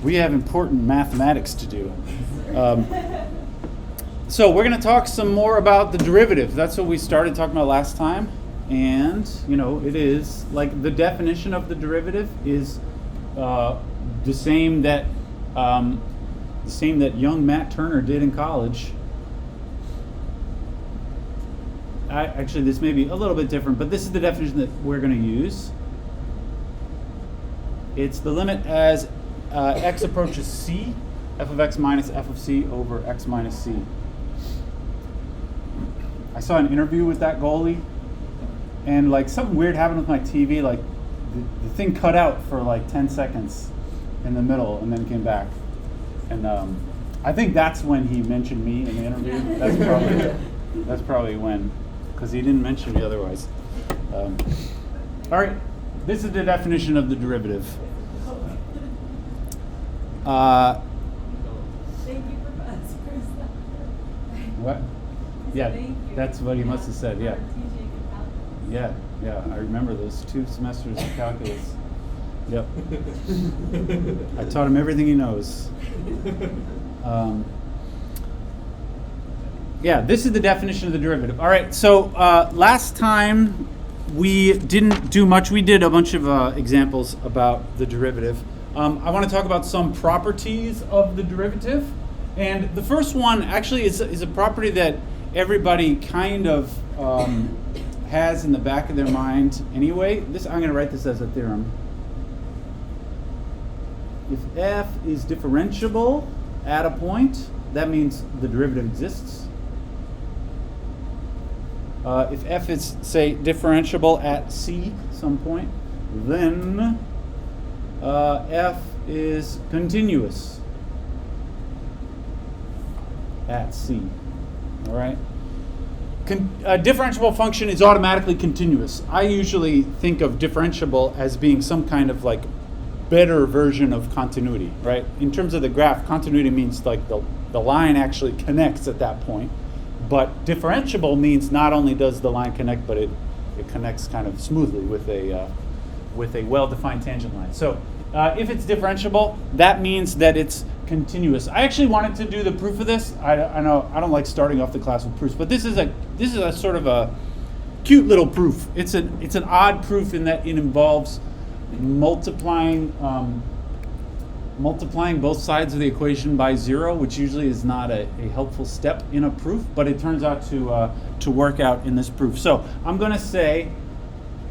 We have important mathematics to do. So we're going to talk some more about the derivative. That's what we started talking about last time. And, it is like the definition of the derivative is the same that young Matt Turner did in college. Actually, this may be a little bit different, but this is the definition that we're going to use. It's the limit as x approaches c, f of x minus f of c over x minus c. I saw an interview with that goalie, and something weird happened with my TV. The thing cut out for 10 seconds in the middle and then came back. And I think that's when he mentioned me in the interview. That's probably when, because he didn't mention me otherwise. All right, this is the definition of the derivative. Thank you for What? Yeah, that's what he must have said. Yeah. Yeah. I remember those 2 semesters of calculus. Yep. I taught him everything he knows. Yeah, this is the definition of the derivative. All right, so last time we didn't do much. We did a bunch of examples about the derivative. I want to talk about some properties of the derivative. And the first one actually is a property that everybody kind of has in the back of their mind anyway. I'm going to write this as a theorem. If f is differentiable at a point, that means the derivative exists. If f is, say, differentiable at c some point, then f is continuous at c. All right? A differentiable function is automatically continuous. I usually think of differentiable as being some kind of better version of continuity, right? In terms of the graph, continuity means the line actually connects at that point. But differentiable means not only does the line connect, but it connects kind of smoothly with a well-defined tangent line. So if it's differentiable, that means that it's continuous. I actually wanted to do the proof of this. I know I don't like starting off the class with proofs, but this is a sort of a cute little proof. It's an odd proof in that it involves multiplying both sides of the equation by 0, which usually is not a helpful step in a proof, but it turns out to work out in this proof. So I'm going to say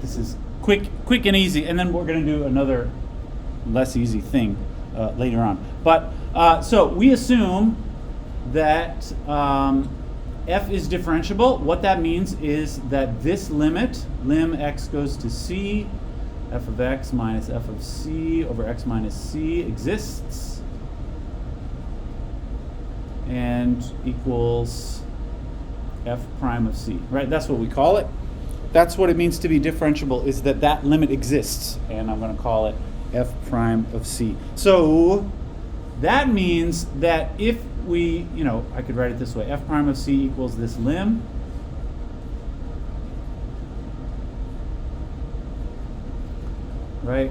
this is quick and easy, and then we're going to do another less easy thing later on. But so we assume that f is differentiable. What that means is that this limit, lim x goes to c, f of x minus f of c over x minus c exists and equals f prime of c, right? That's what we call it. That's what it means to be differentiable, is that limit exists, and I'm going to call it f prime of c. So that means that if we, I could write it this way, f prime of c equals this lim, right?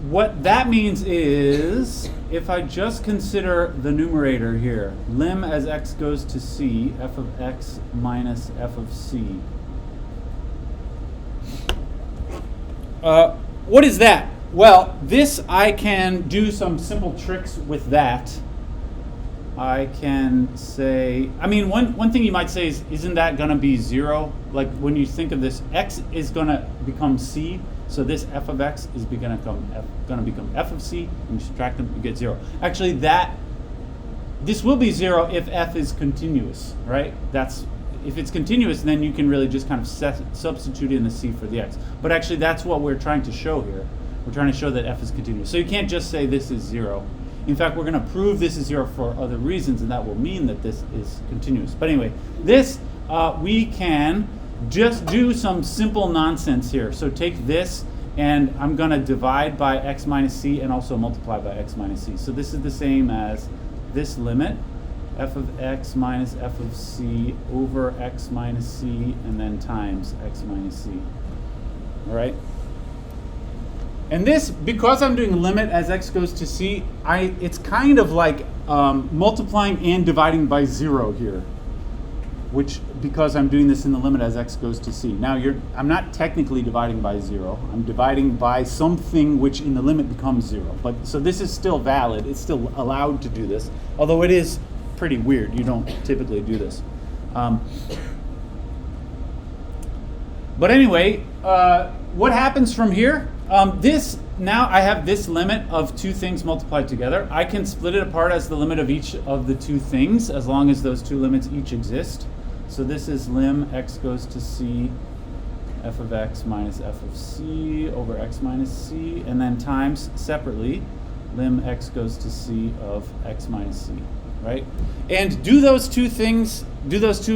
What that means is, if I just consider the numerator here, lim as x goes to c, f of x minus f of c. What is that? Well, this I can do some simple tricks with that. I can say, one thing you might say is, isn't that going to be 0? Like when you think of this, x is going to become c, so this f of x is going to become f of c, and you subtract them, you get 0. Actually, this will be 0 if f is continuous, right? If it's continuous, then you can really just kind of substitute in the c for the x. But actually, that's what we're trying to show here. We're trying to show that f is continuous. So you can't just say this is 0. In fact, we're going to prove this is 0 for other reasons, and that will mean that this is continuous. But anyway, this, we can just do some simple nonsense here. So take this, and I'm going to divide by x minus c and also multiply by x minus c. So this is the same as this limit. f of x minus f of c over x minus c, and then times x minus c. All right? And this, because I'm doing limit as x goes to c, it's kind of like multiplying and dividing by 0 here, which, because I'm doing this in the limit as x goes to c. Now, I'm not technically dividing by 0. I'm dividing by something which in the limit becomes 0. But so this is still valid. It's still allowed to do this, although it is pretty weird. You don't typically do this. But anyway, what happens from here? Now I have this limit of two things multiplied together. I can split it apart as the limit of each of the two things, as long as those two limits each exist. So this is lim x goes to c, f of x minus f of c over x minus c, and then times, separately, lim x goes to c of x minus c, right? And do those two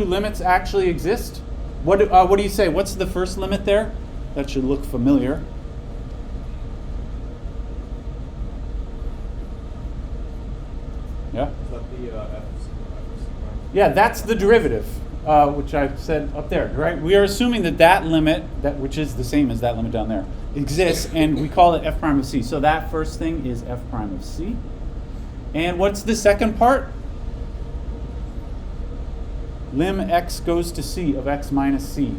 limits actually exist? What do you say? What's the first limit there? That should look familiar. Yeah? Is that the f of c? Yeah, that's the derivative, which I said up there, right? We are assuming that limit, which is the same as that limit down there, exists, and we call it f prime of c. So that first thing is f prime of c. And what's the second part? Lim x goes to c of x minus c.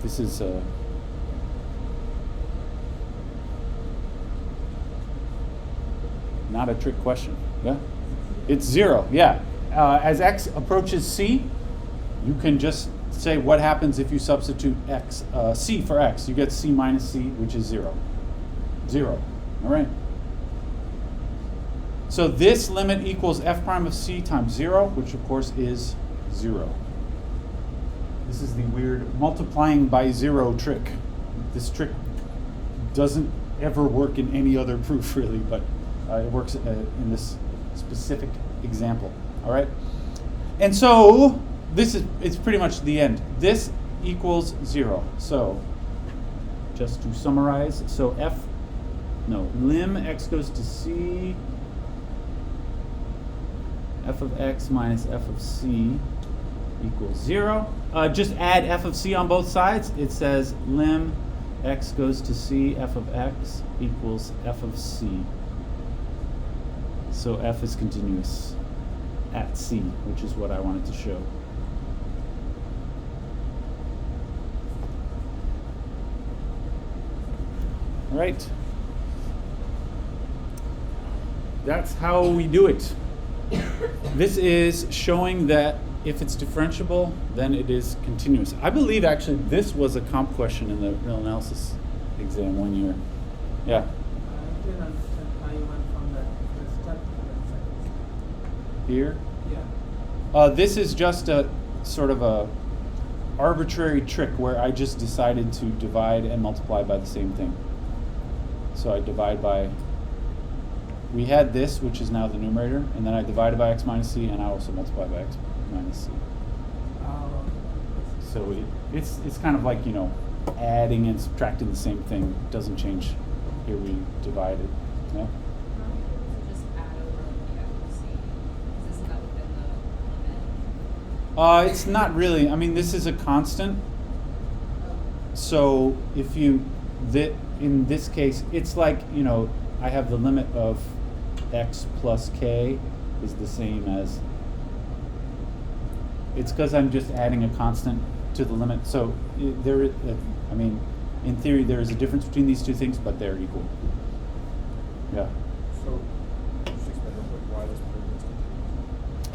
This is not a trick question. Yeah, it's 0. Yeah, as x approaches c, you can just say what happens if you substitute c for x. You get c minus c, which is 0. 0. All right. So this limit equals f prime of c times 0, which of course is 0. This is the weird multiplying by 0 trick. This trick doesn't ever work in any other proof, really, but it works in this specific example. All right? And so it's pretty much the end. This equals 0. So just to summarize, so lim x goes to c, f of x minus f of c equals 0. Just add f of c on both sides. It says lim x goes to c, f of x equals f of c. So f is continuous at c, which is what I wanted to show. All right. That's how we do it. This is showing that if it's differentiable, then it is continuous. I believe actually this was a comp question in the real analysis exam one year. Yeah. I didn't understand how you went from the step to the second step. Here? Yeah. This is just a sort of a arbitrary trick where I just decided to divide and multiply by the same thing. So I divide by, we had this, which is now the numerator, and then I divided by x minus c, and I also multiply by x minus c. So it's kind of like, adding and subtracting the same thing. It doesn't change. Here we divided. Yeah? Just add over the f of c. Isn't that within the limit? It's not really. I mean, this is a constant. So if in this case, it's like, I have the limit of x plus k is the same as, it's because I'm just adding a constant to the limit. So in theory, there is a difference between these two things, but they're equal. Yeah. So, just explain real quick why this proof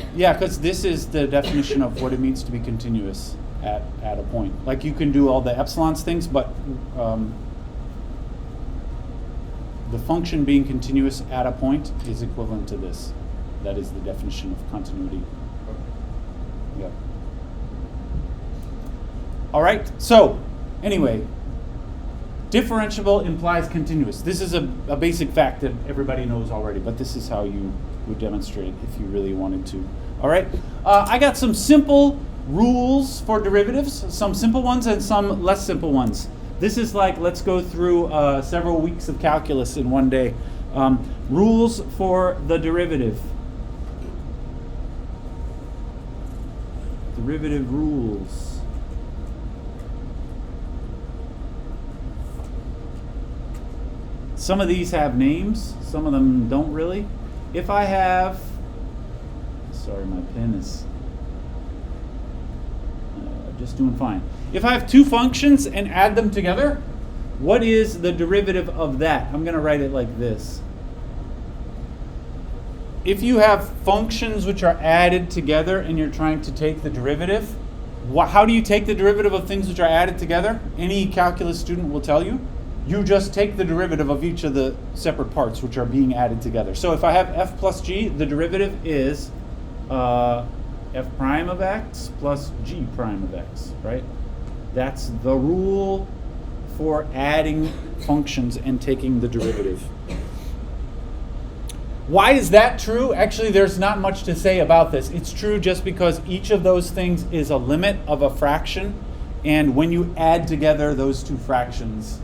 is. Yeah, because this is the definition of what it means to be continuous at a point. Like, you can do all the epsilons things, but the function being continuous at a point is equivalent to this. That is the definition of continuity. Yeah. All right, so anyway, differentiable implies continuous. This is a basic fact that everybody knows already, but this is how you would demonstrate it if you really wanted to. All right, I got some simple rules for derivatives, some simple ones and some less simple ones. This is like, let's go through several weeks of calculus in one day. Rules for the derivative. derivative rules. Some of these have names, some of them don't really. If I have, sorry, my pen is just doing fine. If I have two functions and add them together, what is the derivative of that? I'm going to write it like this. If you have functions which are added together and you're trying to take the derivative, how do you take the derivative of things which are added together? Any calculus student will tell you. You just take the derivative of each of the separate parts which are being added together. So if I have f plus g, the derivative is f prime of x plus g prime of x, right? That's the rule for adding functions and taking the derivative. Why is that true? Actually, there's not much to say about this. It's true just because each of those things is a limit of a fraction, and when you add together those two fractions,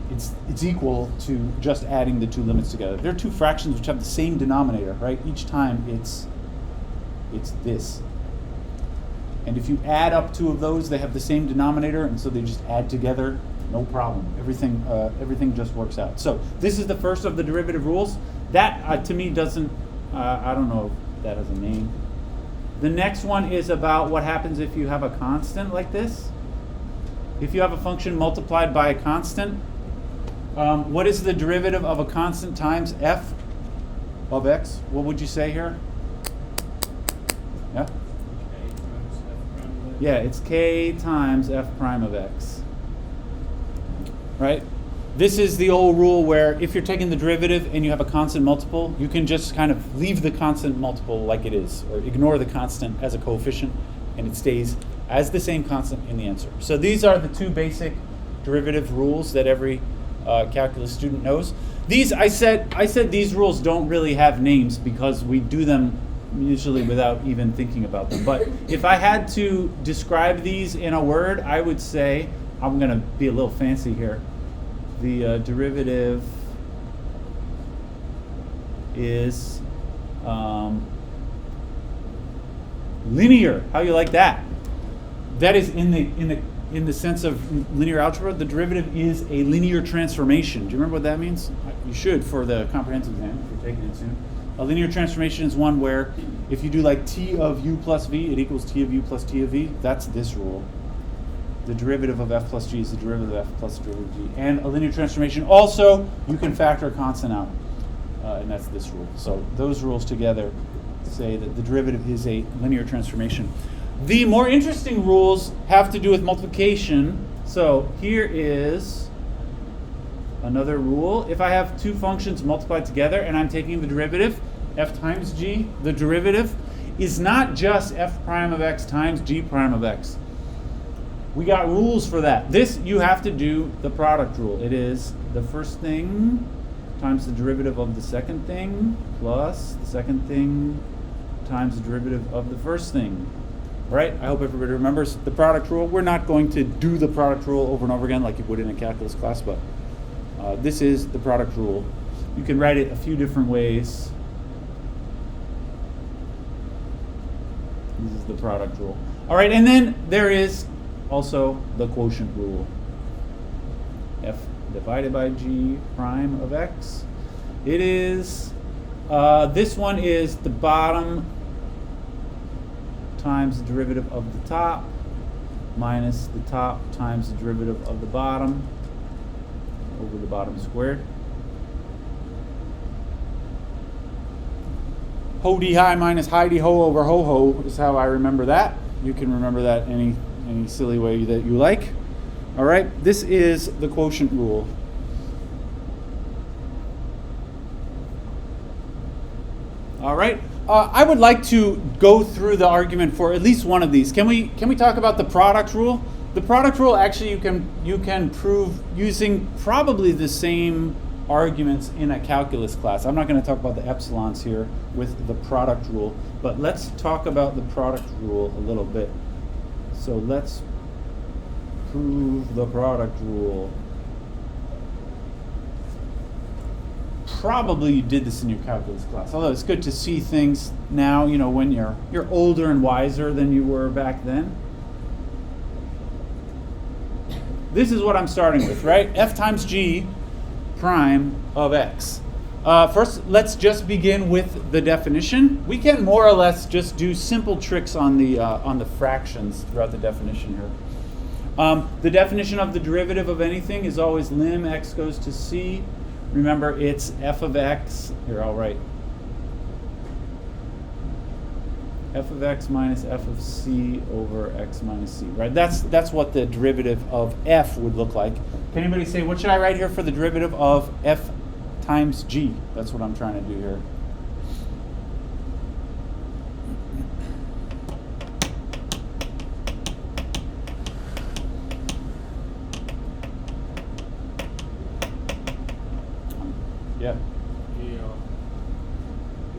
it's equal to just adding the two limits together. There are two fractions which have the same denominator, right? Each time it's this. And if you add up two of those, they have the same denominator, and so they just add together, no problem. Everything just works out. So this is the first of the derivative rules. That, to me, doesn't, I don't know if that has a name. The next one is about what happens if you have a constant like this. If you have a function multiplied by a constant, what is the derivative of a constant times f of x? What would you say here? Yeah? Yeah, it's k times f prime of x. Right? This is the old rule where if you're taking the derivative and you have a constant multiple, you can just kind of leave the constant multiple like it is, or ignore the constant as a coefficient, and it stays as the same constant in the answer. So these are the two basic derivative rules that every calculus student knows. These, I said these rules don't really have names because we do them usually without even thinking about them. But if I had to describe these in a word, I would say, I'm going to be a little fancy here. The derivative is linear. How you like that? That is in the sense of linear algebra. The derivative is a linear transformation. Do you remember what that means? You should for the comprehensive exam if you're taking it soon. A linear transformation is one where if you do like t of u plus v, it equals t of u plus t of v. That's this rule. The derivative of f plus g is the derivative of f plus derivative of g. And a linear transformation also, you can factor a constant out. And that's this rule. So those rules together say that the derivative is a linear transformation. The more interesting rules have to do with multiplication. So here is another rule. If I have two functions multiplied together and I'm taking the derivative, f times g, the derivative is not just f prime of x times g prime of x. We got rules for that. This, you have to do the product rule. It is the first thing times the derivative of the second thing plus the second thing times the derivative of the first thing. All right, I hope everybody remembers the product rule. We're not going to do the product rule over and over again like you would in a calculus class, but this is the product rule. You can write it a few different ways. This is the product rule. All right, and then there is also the quotient rule. F divided by g prime of x. It is, this one is the bottom times the derivative of the top minus the top times the derivative of the bottom over the bottom squared. Ho-dee hi minus hi-dee ho over ho-ho is how I remember that. You can remember that any silly way that you like. All right, this is the quotient rule. All right, I would like to go through the argument for at least one of these. Can we talk about the product rule? The product rule, actually, you can prove using probably the same arguments in a calculus class. I'm not going to talk about the epsilons here with the product rule, but let's talk about the product rule a little bit. So let's prove the product rule. probably did this in your calculus class. Although it's good to see things now, when you're older and wiser than you were back then. This is what I'm starting with, right? F times g prime of x. First, let's just begin with the definition. We can more or less just do simple tricks on the fractions throughout the definition here. The definition of the derivative of anything is always lim x goes to c. Remember, it's f of x. Here, I'll write f of x minus f of c over x minus c. Right? That's what the derivative of f would look like. Can anybody say, what should I write here for the derivative of f times g? That's what I'm trying to do here. Yeah.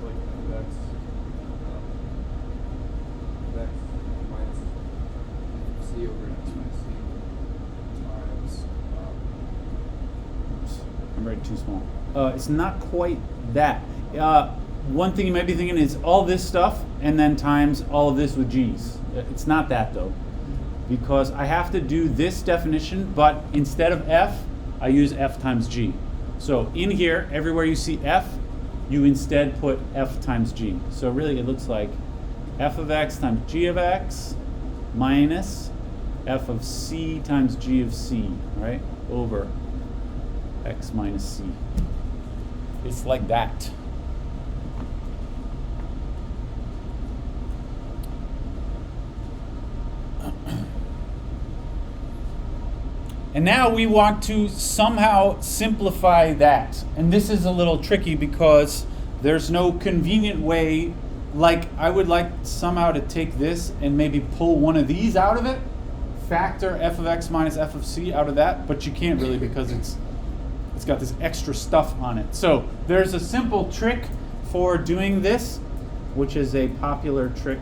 Like f minus c over x minus c times. Oops, I'm writing too small. It's not quite that. One thing you might be thinking is all this stuff and then times all of this with g's. It's not that though, because I have to do this definition, but instead of f, I use f times g. So in here, everywhere you see f, you instead put f times g. So really it looks like f of x times g of x minus f of c times g of c, right, over x minus c. It's like that. And now we want to somehow simplify that. And this is a little tricky because there's no convenient way. Like, I would like somehow to take this and maybe pull one of these out of it, factor f of x minus f of c out of that, but you can't really because it's got this extra stuff on it. So there's a simple trick for doing this, which is a popular trick.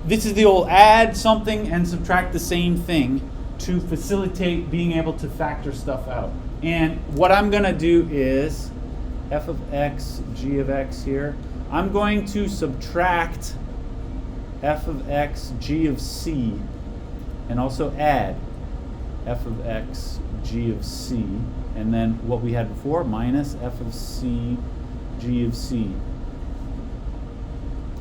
This is the old add something and subtract the same thing to facilitate being able to factor stuff out. And what I'm going to do is f of x, g of x here. I'm going to subtract f of x, g of c, and also add f of x, g of c, and then what we had before, minus f of c, g of c.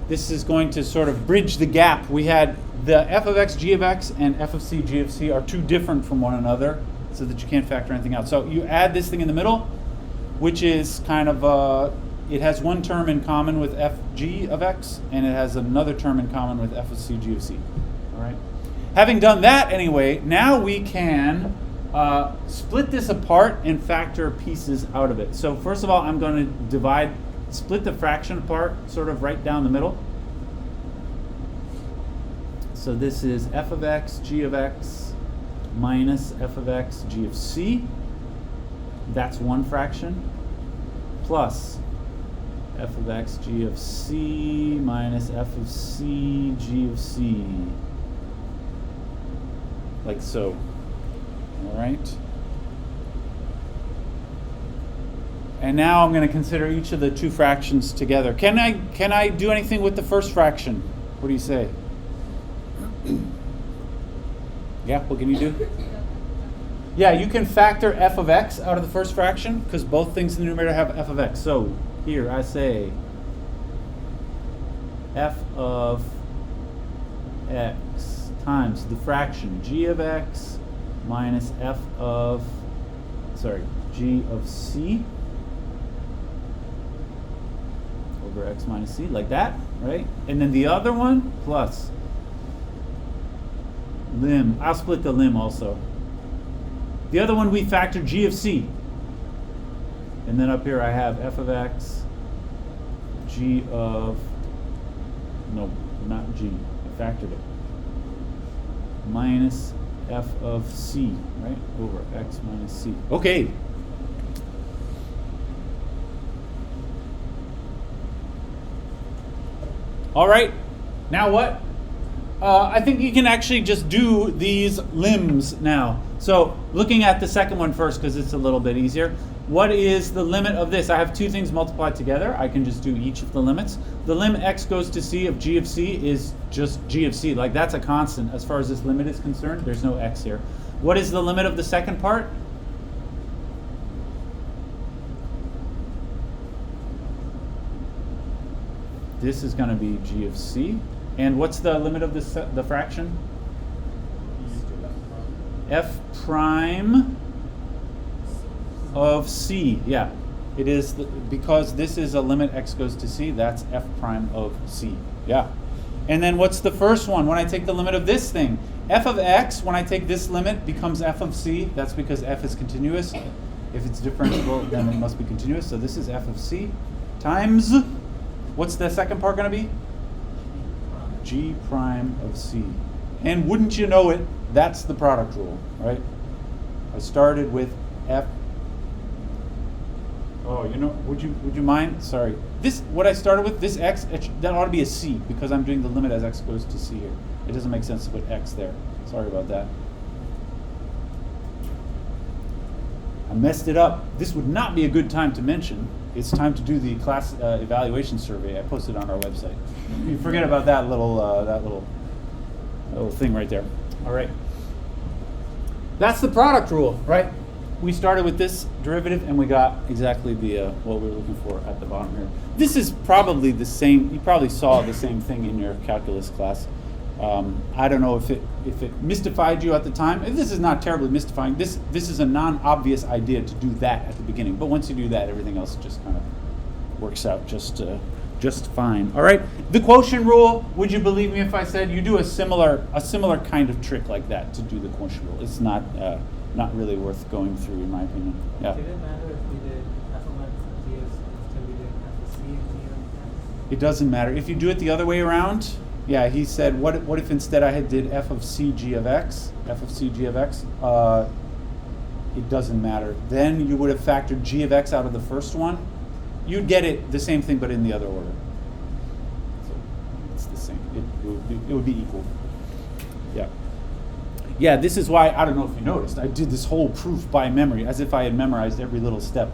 This is going to sort of bridge the gap. We had the f of x, g of x, and f of c, g of c are too different from one another so that you can't factor anything out. So you add this thing in the middle, which is kind of, it has one term in common with f g of x, and it has another term in common with f of c, g of c. All right. Having done that anyway, now we can split this apart and factor pieces out of it. So first of all, I'm going to split the fraction apart, sort of right down the middle. So this is f of x, g of x, minus f of x, g of c. That's one fraction. Plus f of x, g of c, minus f of c, g of c. Like so. All right. And now I'm going to consider each of the two fractions together. Can I do anything with the first fraction? What do you say? Yeah, what can you do? Yeah, you can factor f of x out of the first fraction because both things in the numerator have f of x. So here I say f of x times the fraction g of x minus g of c over x minus c, like that, right? And then the other one plus lim. I'll split the lim also. The other one we factor g of c. And then up here I have f of x, g of, no, not g, I factored it, minus f of c, right, over x minus c. Okay. All right, now what? I think you can actually just do these limbs now. So looking at the second one first because it's a little bit easier. What is the limit of this? I have two things multiplied together. I can just do each of the limits. The lim x goes to c of g of c is just g of c. Like, that's a constant as far as this limit is concerned. There's no x here. What is the limit of the second part? This is going to be g of c. And what's the limit of the fraction? F prime of c. Yeah, it is because this is a limit x goes to c. That's f prime of c. Yeah. And then what's the first one? When I take the limit of this thing, f of x, when I take this limit, becomes f of c. That's because f is continuous. If it's differentiable, then it must be continuous. So this is f of c times, what's the second part going to be? G prime of c. And wouldn't you know it, that's the product rule, right? I started with f. Oh, you know, would you mind? Sorry. This, what I started with, this x, that ought to be a c because I'm doing the limit as x goes to c here. It doesn't make sense to put x there. Sorry about that. I messed it up. This would not be a good time to mention. It's time to do the class evaluation survey. I posted on our website. You forget about that little thing right there. All right. That's the product rule, right? We started with this derivative and we got exactly the what we were looking for at the bottom here. This is probably the same. You probably saw the same thing in your calculus class. I don't know if it mystified you at the time. This is not terribly mystifying. This is a non-obvious idea to do that at the beginning. But once you do that, everything else just kind of works out just fine. All right. The quotient rule. Would you believe me if I said you do a similar kind of trick like that to do the quotient rule? It's not really worth going through, in my opinion. Yeah. Did it matter if we did f of x and g instead we did f of c and g of x? It doesn't matter if you do it the other way around. Yeah, he said, what if instead I had did f of c g of x, f of c g of x? It doesn't matter. Then you would have factored g of x out of the first one. You'd get it the same thing, but in the other order. So it's the same. It would be equal. Yeah. Yeah, this is why, I don't know if you noticed, I did this whole proof by memory, as if I had memorized every little step.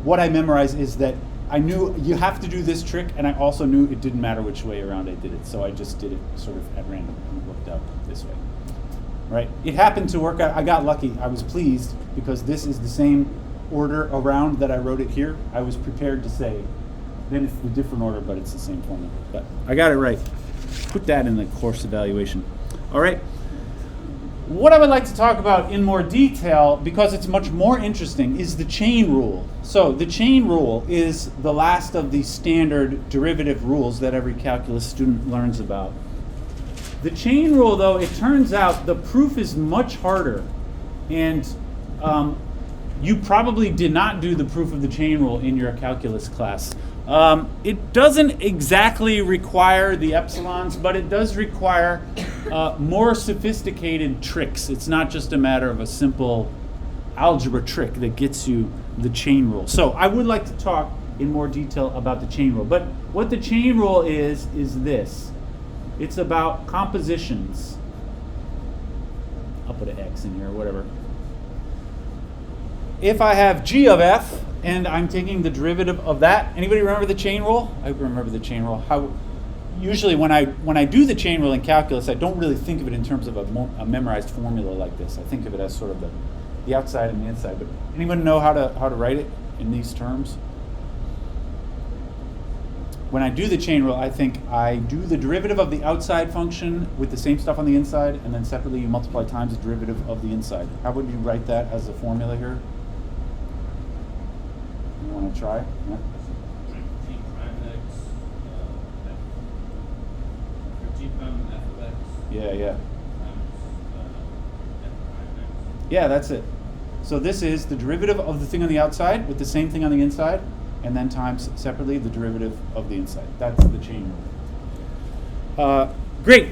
What I memorized is that I knew you have to do this trick, and I also knew it didn't matter which way around I did it, so I just did it sort of at random and worked out this way. Right? It happened to work out. I got lucky. I was pleased because this is the same order around that I wrote it here. I was prepared to say, then it's the different order, but it's the same formula. But I got it right. Put that in the course evaluation. All right. What I would like to talk about in more detail, because it's much more interesting, is the chain rule. So the chain rule is the last of the standard derivative rules that every calculus student learns about. The chain rule, though, it turns out the proof is much harder. And you probably did not do the proof of the chain rule in your calculus class. It doesn't exactly require the epsilons, but it does require more sophisticated tricks. It's not just a matter of a simple algebra trick that gets you the chain rule. So I would like to talk in more detail about the chain rule. But what the chain rule is this. It's about compositions. I'll put an X in here or whatever. If I have g of f, and I'm taking the derivative of that. Anybody remember the chain rule? I remember the chain rule. Usually when I do the chain rule in calculus, I don't really think of it in terms of a memorized formula like this. I think of it as sort of the outside and the inside. But anyone know how to write it in these terms? When I do the chain rule, I think I do the derivative of the outside function with the same stuff on the inside, and then separately you multiply times the derivative of the inside. How would you write that as a formula here? You want to try? Yeah. G prime x, or G prime f of x. Yeah. Times f prime x. Yeah, that's it. So this is the derivative of the thing on the outside with the same thing on the inside, and then times separately the derivative of the inside. That's the chain rule. Great.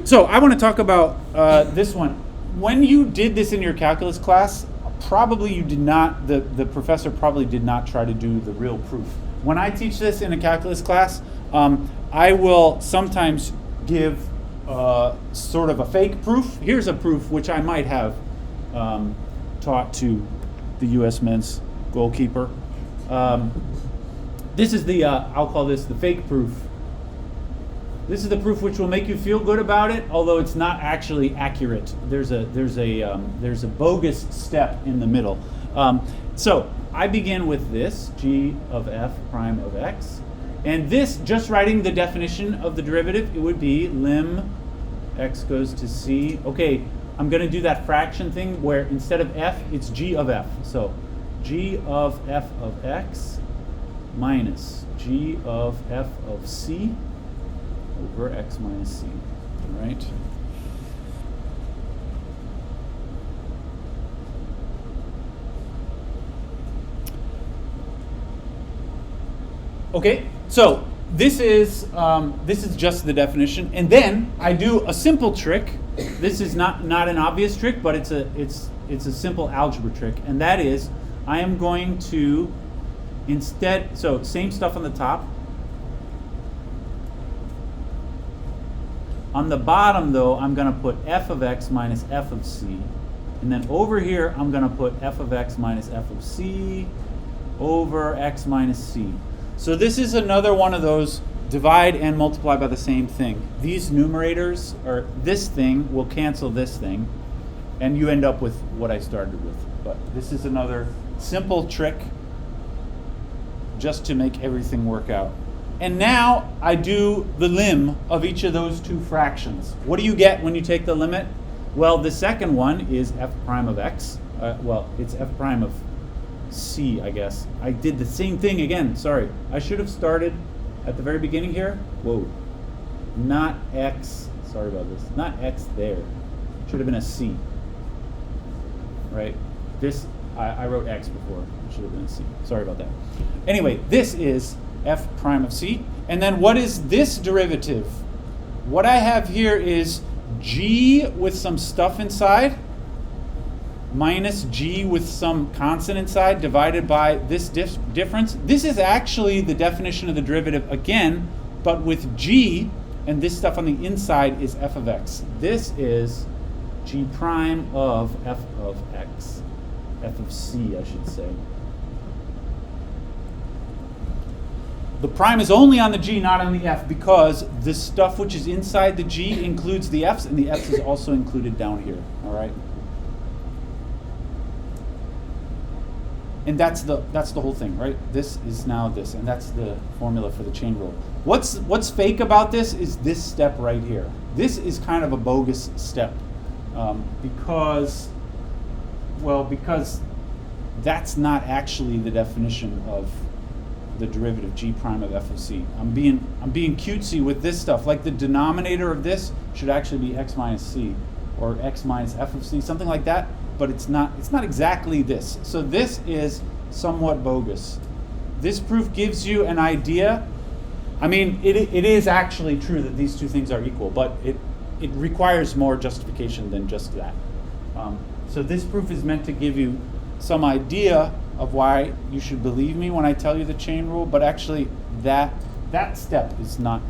So I want to talk about this one. When you did this in your calculus class, probably you did not, the professor probably did not try to do the real proof. When I teach this in a calculus class, I will sometimes give sort of a fake proof. Here's a proof which I might have taught to the U.S. men's goalkeeper. This is the, I'll call this the fake proof. This is the proof which will make you feel good about it, although it's not actually accurate. There's a bogus step in the middle. So I begin with this, g of f prime of x. And this, just writing the definition of the derivative, it would be lim x goes to c. Okay, I'm going to do that fraction thing where instead of f, it's g of f. So g of f of x minus g of f of c over x minus c, right? Okay, so this is just the definition, and then I do a simple trick. This is not an obvious trick, but it's a simple algebra trick, and that is I am going to instead, so same stuff on the top. On the bottom, though, I'm going to put f of x minus f of c, and then over here I'm going to put f of x minus f of c over x minus c. So this is another one of those divide and multiply by the same thing. These numerators, or this thing, will cancel this thing, and you end up with what I started with. But this is another simple trick just to make everything work out. And now I do the lim of each of those two fractions. What do you get when you take the limit? Well, the second one is f prime of x. Well, it's f prime of c, I guess. I did the same thing again. Sorry. I should have started at the very beginning here. Whoa. Not x. Sorry about this. Not x there. Should have been a c. Right? This, I wrote x before. It should have been a c. Sorry about that. Anyway, this is f prime of c. And then what is this derivative? What I have here is g with some stuff inside minus g with some constant inside divided by this difference. This is actually the definition of the derivative again, but with g and this stuff on the inside is f of x. This is g prime of f of x. F of c, I should say. The prime is only on the g, not on the f, because the stuff which is inside the g includes the f's, and the f's is also included down here, all right? And that's the whole thing, right? This is now this, and that's the formula for the chain rule. What's fake about this is this step right here. This is kind of a bogus step because that's not actually the definition of the derivative g prime of f of c. I'm being cutesy with this stuff. Like the denominator of this should actually be x minus c or x minus f of c, something like that. But it's not exactly this. So this is somewhat bogus. This proof gives you an idea. I mean, it is actually true that these two things are equal, but it requires more justification than just that. So this proof is meant to give you some idea of why you should believe me when I tell you the chain rule, but actually that step is not,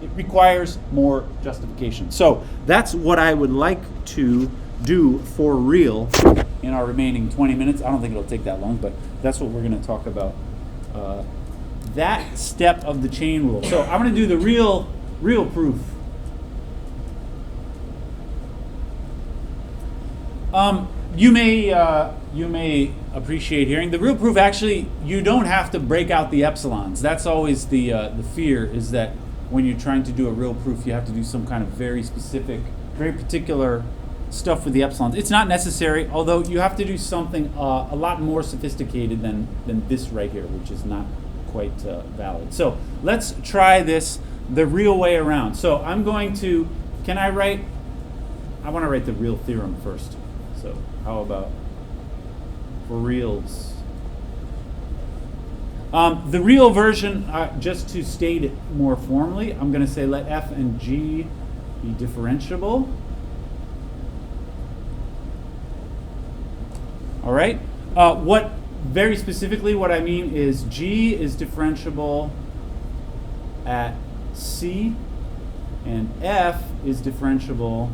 it requires more justification. So that's what I would like to do for real in our remaining 20 minutes. I don't think it'll take that long, but that's what we're going to talk about. That step of the chain rule. So I'm going to do the real proof. You may appreciate hearing the real proof. Actually, you don't have to break out the epsilons. That's always the fear, is that when you're trying to do a real proof, you have to do some kind of very specific, very particular stuff with the epsilons. It's not necessary, although you have to do something a lot more sophisticated than this right here, which is not quite valid. So let's try this the real way around. So I'm going to, I want to write the real theorem first. So how about for reals? The real version, just to state it more formally, I'm going to say let f and g be differentiable. All right. Very specifically, what I mean is g is differentiable at c, and f is differentiable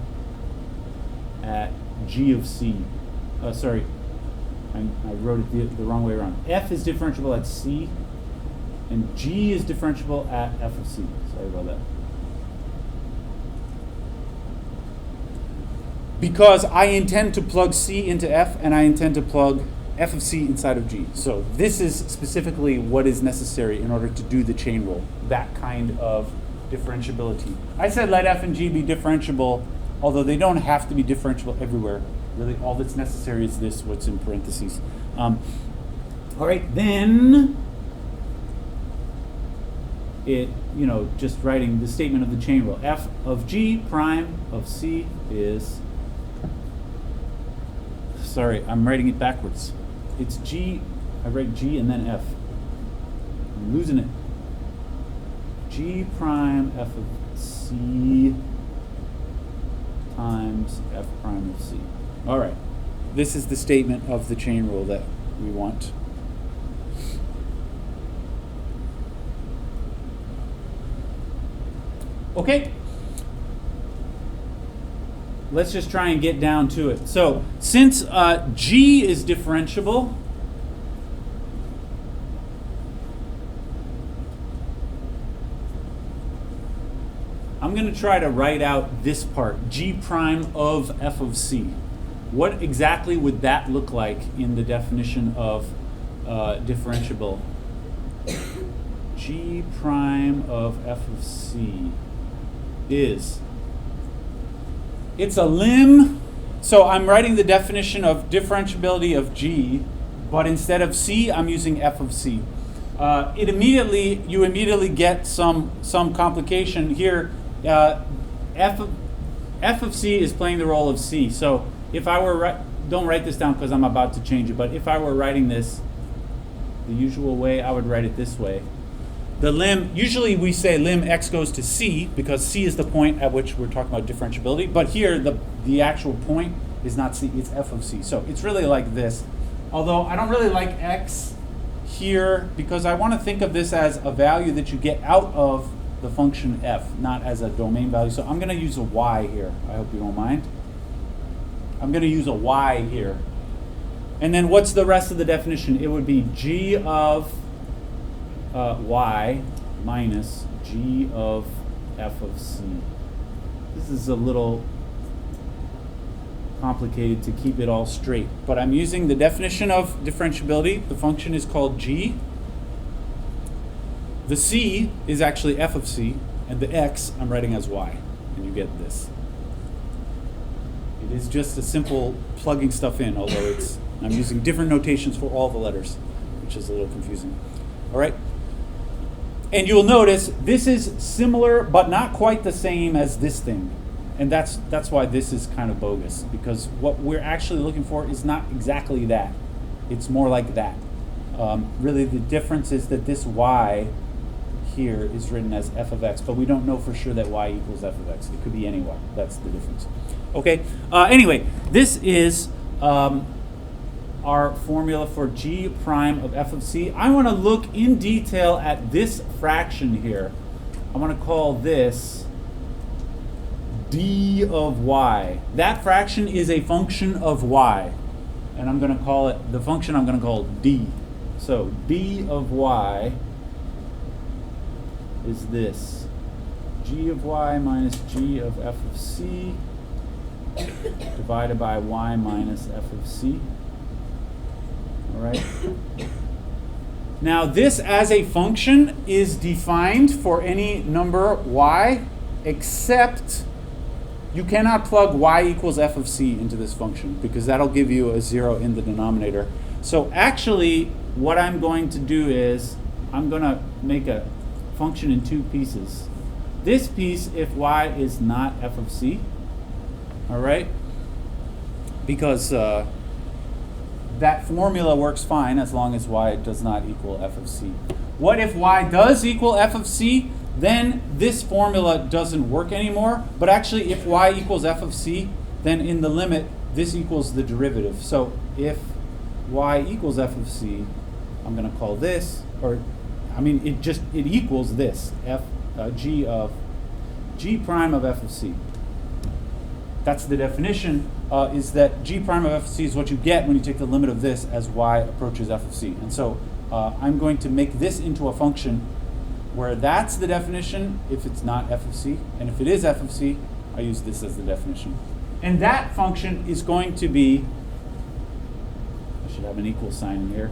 at g of c. sorry, I wrote it the wrong way around. F is differentiable at C, and G is differentiable at f of C. Sorry about that. Because I intend to plug C into F, and I intend to plug f of C inside of G. So this is specifically what is necessary in order to do the chain rule, that kind of differentiability. I said let f and g be differentiable, although they don't have to be differentiable everywhere. Really, all that's necessary is this, what's in parentheses. All right, then just writing the statement of the chain rule. F of g prime of C is, sorry, I'm writing it backwards. It's G, I write G and then F. I'm losing it. G prime F of C times F prime of C. All right, this is the statement of the chain rule that we want. Okay. Let's just try and get down to it. So since G is differentiable, I'm going to try to write out this part, G prime of f of C. What exactly would that look like in the definition of differentiable? G prime of f of C is, it's a lim, so I'm writing the definition of differentiability of G, but instead of C, I'm using f of C. You immediately get some complication here. F of C is playing the role of C. So if I were, don't write this down because I'm about to change it, but if I were writing this the usual way, I would write it this way. The lim, usually we say lim x goes to C because C is the point at which we're talking about differentiability, but here the actual point is not C, it's f of C. So it's really like this. Although I don't really like x here because I want to think of this as a value that you get out of the function f, not as a domain value. So I'm going to use a y here. I hope you don't mind. I'm going to use a y here. And then what's the rest of the definition? It would be g of y minus g of f of C. This is a little complicated to keep it all straight, but I'm using the definition of differentiability. The function is called g. The C is actually f of C, and the x I'm writing as y, and you get this. It is just a simple plugging stuff in, although I'm using different notations for all the letters, which is a little confusing. All right? And you'll notice this is similar, but not quite the same as this thing. And that's why this is kind of bogus, because what we're actually looking for is not exactly that. It's more like that. Really, the difference is that this y here is written as f of x, but we don't know for sure that y equals f of x. It could be any y. That's the difference. Okay. Anyway, this is our formula for g prime of f of C. I want to look in detail at this fraction here. I want to call this d of y. That fraction is a function of y, and I'm going to call it, the function I'm going to call d. So d of y is this, g of y minus g of f of C divided by y minus f of C. All right. Now this as a function is defined for any number y, except you cannot plug y equals f of C into this function because that'll give you a 0 in the denominator. So actually what I'm going to do is I'm going to make a function in two pieces. This piece if y is not f of C, all right, because that formula works fine as long as y does not equal f of C. What if y does equal f of C? Then this formula doesn't work anymore. But actually, if y equals f of C, then in the limit, this equals the derivative. So if y equals f of C, I'm going to call this, or I mean, it equals this, g prime of f of C. that's the definition, is that g prime of f of c is what you get when you take the limit of this as y approaches f of c. And so I'm going to make this into a function where that's the definition if it's not f of c, and if it is f of c, I use this as the definition. And that function is going to be, I should have an equal sign here.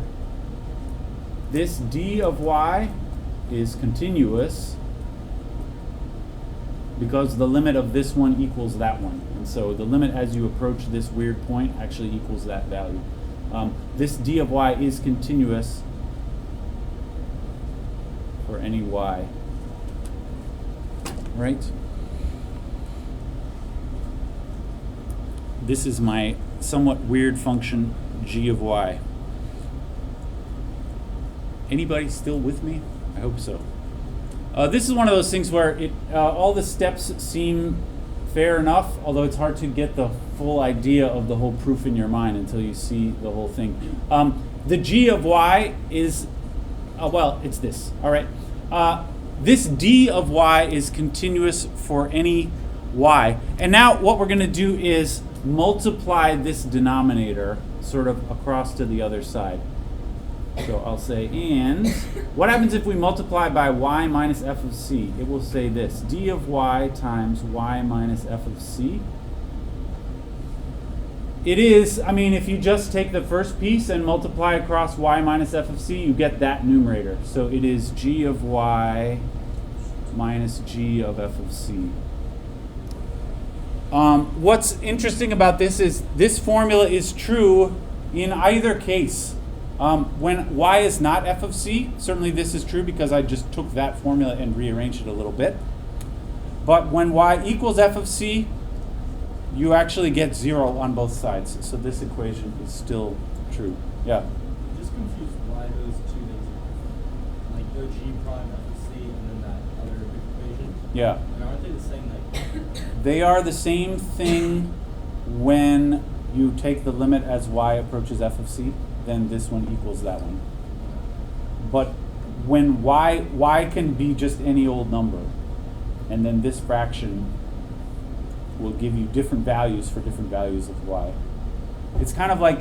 This d of y is continuous because the limit of this one equals that one. And so the limit as you approach this weird point actually equals that value. This d of y is continuous for any y. Right? This is my somewhat weird function g of y. Anybody still with me? I hope so. This is one of those things where all the steps seem fair enough, although it's hard to get the full idea of the whole proof in your mind until you see the whole thing. The g of y is, well, it's this, all right? This d of y is continuous for any y. And now what we're going to do is multiply this denominator sort of across to the other side. So I'll say, and what happens if we multiply by y minus f of c? It will say this, d of y times y minus f of c. It is, I mean, if you just take the first piece and multiply across y minus f of c, you get that numerator. So it is g of y minus g of f of c. What's interesting about this is this formula is true in either case. When y is not f of c, certainly this is true because I just took that formula and rearranged it a little bit. But when y equals f of c, you actually get 0 on both sides. So this equation is still true. Yeah? I'm just confused why those two things are like the g prime f of c and then that other equation. Yeah. And aren't they the same thing? They are the same thing when you take the limit as y approaches f of c. Then this one equals that one. But when y can be just any old number, and then this fraction will give you different values for different values of y. It's kind of like,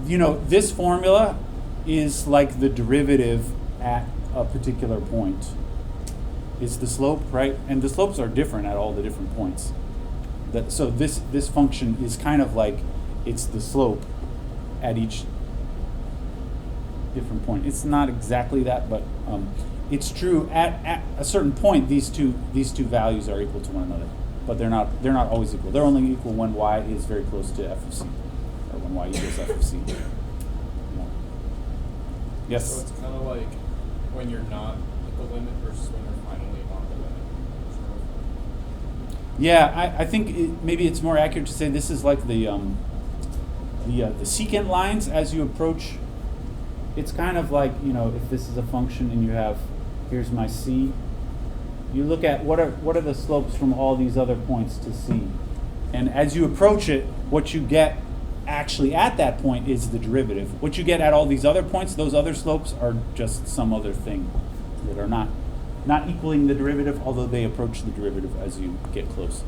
you know, this formula is like the derivative at a particular point. It's the slope, right? And the slopes are different at all the different points. So this function is kind of like it's the slope at each different point. It's not exactly that, but it's true at a certain point. These two values are equal to one another, but they're not always equal. They're only equal when y is very close to f of c, or when y equals f of c. Yeah. Yes. So it's kind of like when you're not at the limit versus when you're finally on the limit. Yeah, I think maybe it's more accurate to say this is like the secant lines as you approach. It's kind of like, you know, if this is a function and you have, here's my c, you look at what are the slopes from all these other points to c. And as you approach it, what you get actually at that point is the derivative. What you get at all these other points, those other slopes, are just some other thing that are not equaling the derivative, although they approach the derivative as you get close.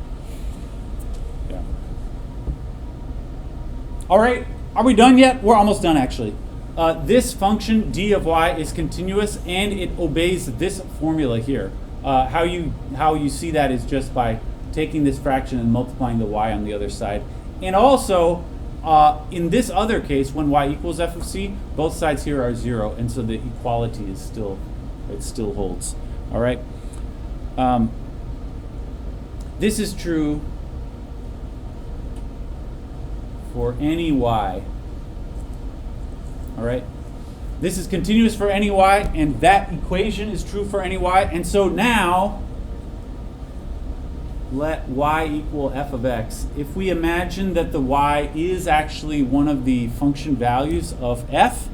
Yeah. All right, are we done yet? We're almost done, actually. This function, d of y, is continuous, and it obeys this formula here. How you see that is just by taking this fraction and multiplying the y on the other side. And also, in this other case, when y equals f of c, both sides here are 0, and so the equality is still holds. All right. This is true for any y. All right. This is continuous for any y, and that equation is true for any y. And so now, let y equal f of x. If we imagine that the y is actually one of the function values of f,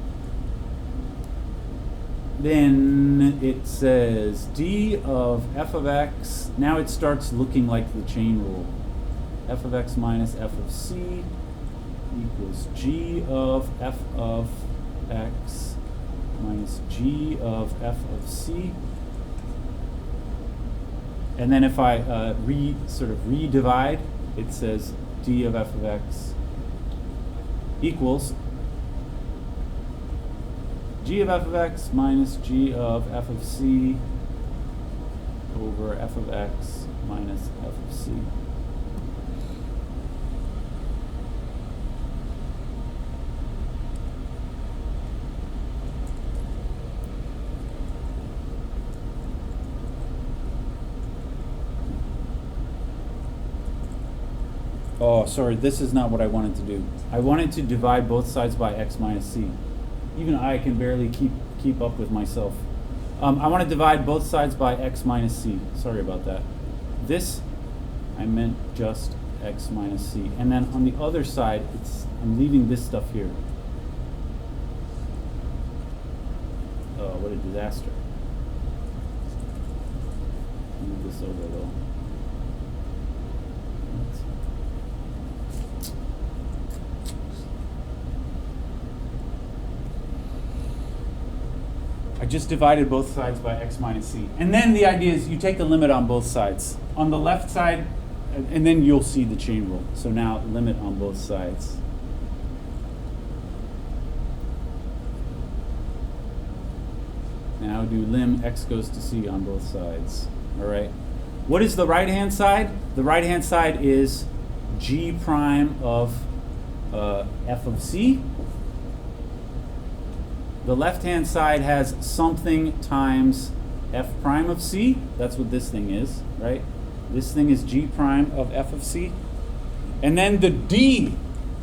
then it says d of f of x. Now it starts looking like the chain rule. F of x minus f of c equals g of f of x minus g of f of c. And then if I redivide it says d of f of x equals g of f of x minus g of f of c over f of x minus f of c. Oh, sorry, this is not what I wanted to do. I wanted to divide both sides by x minus c. Even I can barely keep up with myself. I want to divide both sides by x minus c. Sorry about that. This, I meant just x minus c. And then on the other side, I'm leaving this stuff here. Oh, what a disaster. Move this over though. I just divided both sides by x minus c. And then the idea is you take the limit on both sides. On the left side, and then you'll see the chain rule. So now limit on both sides. Now do lim x goes to c on both sides. All right. What is the right-hand side? The right-hand side is g prime of f of c. The left-hand side has something times f prime of c. That's what this thing is, right? This thing is g prime of f of c. And then the d.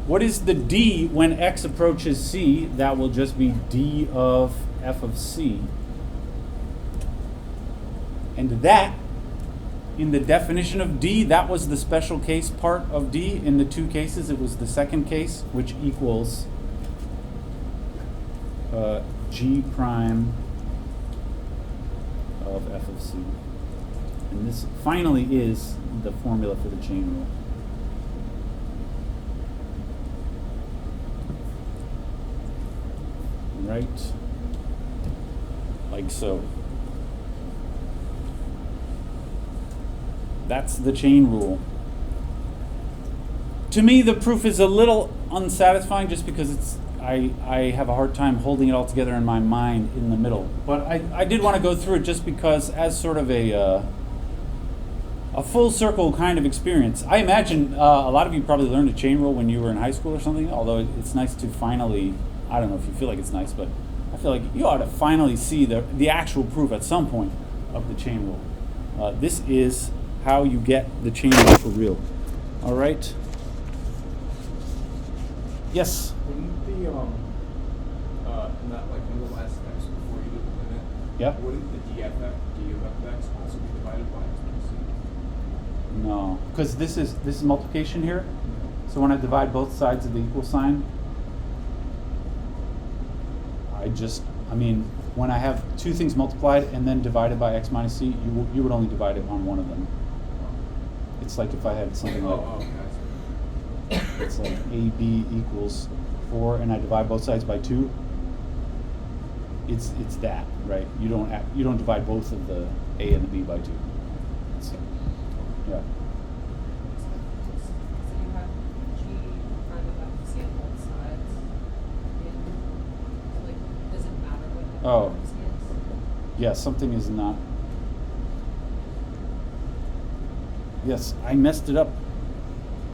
What is the d when x approaches c? That will just be d of f of c. And that, in the definition of d, that was the special case part of d. In the two cases, it was the second case, which equals g prime of f of c. And this finally is the formula for the chain rule. Right? Like so. That's the chain rule. To me, the proof is a little unsatisfying just because I have a hard time holding it all together in my mind in the middle. But I did want to go through it just because as sort of a full circle kind of experience. I imagine a lot of you probably learned a chain rule when you were in high school or something, although it's nice to finally, I don't know if you feel like it's nice, but I feel like you ought to finally see the actual proof at some point of the chain rule. This is how you get the chain rule for real. All right? Yes? Wouldn't the in that like in the last steps before you did the limit, Yep. wouldn't the d of f of x also be divided by x plus c? No, because this is multiplication here. So when I divide both sides of the equal sign, I mean, when I have two things multiplied and then divided by x minus c, you would only divide it on one of them. It's like if I had something like, Okay. it's like ab equals 4 and I divide both sides by 2. It's that, right? You don't divide both of the a and the b by 2. It's, yeah. So you have g prime of f of c on both sides. So like, does it matter what the Oh. prime of c is? Yeah, something is not. Yes, I messed it up.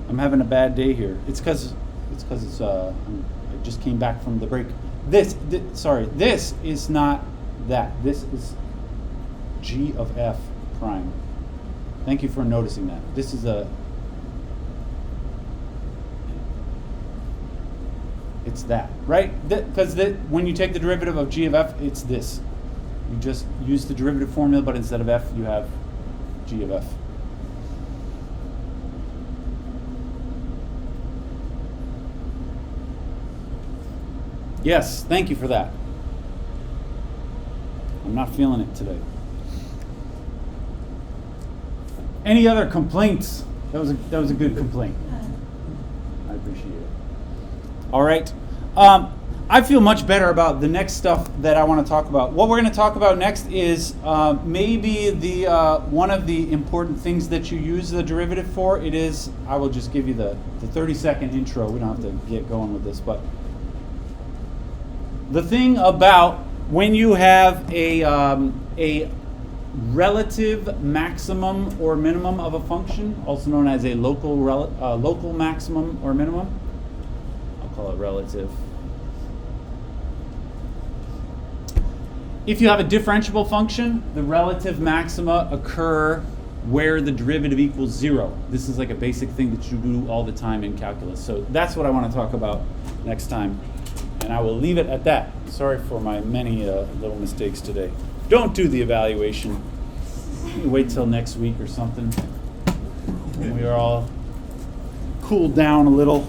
I'm having a bad day here. It's because I just came back from the break. This is not that. This is g of f prime. Thank you for noticing that. This is it's that, right? Because when you take the derivative of g of f, it's this. You just use the derivative formula, but instead of f, you have g of f. Yes, thank you for that. I'm not feeling it today. Any other complaints? That was a good complaint. I appreciate it. All right. I feel much better about the next stuff that I want to talk about. What we're going to talk about next is maybe the one of the important things that you use the derivative for. It is, I will just give you the 30-second intro. We don't have to get going with this, but the thing about when you have a relative maximum or minimum of a function, also known as a local maximum or minimum, I'll call it relative. If you have a differentiable function, the relative maxima occur where the derivative equals 0. This is like a basic thing that you do all the time in calculus. So that's what I want to talk about next time. And I will leave it at that. Sorry for my many little mistakes today. Don't do the evaluation. Wait till next week or something when we are all cooled down a little.